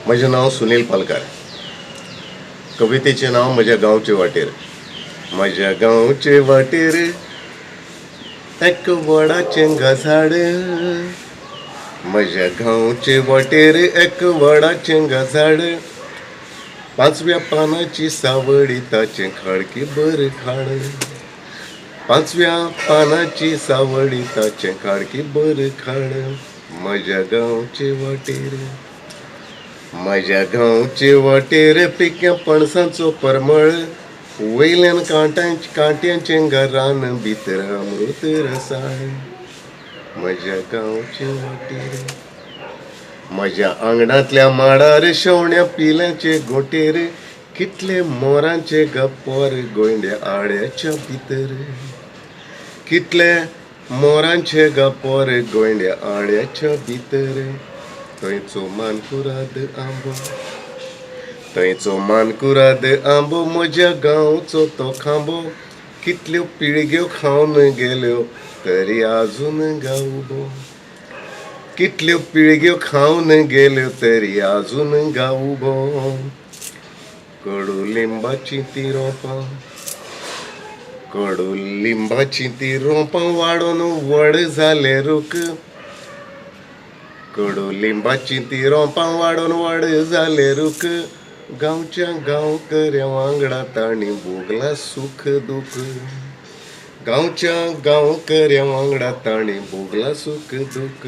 माझे नाव सुनील पालकार. कवितेचे नाव माझ्या गावचे वाटेर. माझ्या गावचे वाटेर एक वडाचे घसाड. माझ्या गावचे वाटेर एक वडाचे घसाड. पाचव्या पानाची सावळी ताचे खाडकी बर खाड. पाचव्या पानाची सावळी ताचे खाडकी बर खाड. माझ्या गावचे वाटेर. माझ्या गावचे वाटेर पिक्या पणसांचो परमळ. वयल्यान कांट्यांचे घरान भितर अमृत रसाळ. माझ्या गावचे वाटेर. माझ्या आंगणातल्या माडार शेवण्या पिल्याचे गोटेर. कितले मोरांचे गप्पोर गोंड्या आड्याच्या भितर. कितले मोरांचे गप्पोर गोंड्या आड्याच्या भितर. थंयचो मानकुराद आंबो. थंयचो मानकुराद आंबो म्हज्या गांवचो तो खांबो. कितल्यो पिळग्यो खावन गेल्यो तरी आजून गावबो. कितल्यो पिळग्यो खावन गेल्यो तरी आजून गावबो. कडुलिंबाची ती रोपां. कडुलिंबाची ती रोपां वाडोवन व्हड जाले रूख. कडुलिंबाची ती रोपां वाडोवन व्हड जाले रूख. गांवच्या गांवकऱ्या वांगडा ताणी भोगला सुख दुख. गांवच्या गांवकऱ्या वांगडा ताणी भोगला सुख दुख.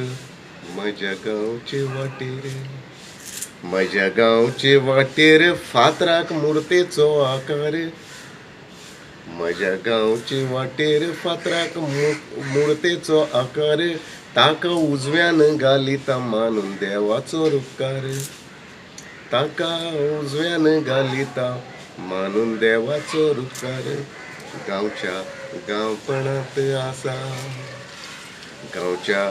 म्हज्या गांवचे वाटेर. म्हज्या गांवचे वाटेर फातराक मुर्तेचो आकार. म्हज्या गांवचे वाटेर फातराक मुर्तेचो आकार. ताका उजव्यान घालिता मानून देवाचो रुपकार. ताका उजव्यान घालिता मानून देवाचो रुपकार. गांवच्या गांवपणांत आसा. गांवच्या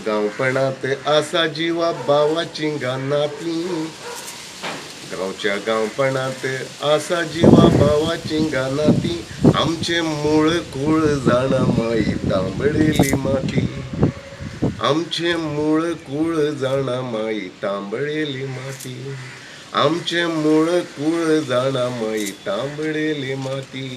गांवपणांत आसा जिवा भावाची गानाती. गांवच्या गांवपणांत आसा जिवा भावाची गानाती. आमचे मूळ कूळ जाणा माई तांबडेली माती. आमचे मूळ कूळ जाणा माई तांबडेली माती. आमचे मूळ कूळ जाणा माई तांबडेली माती.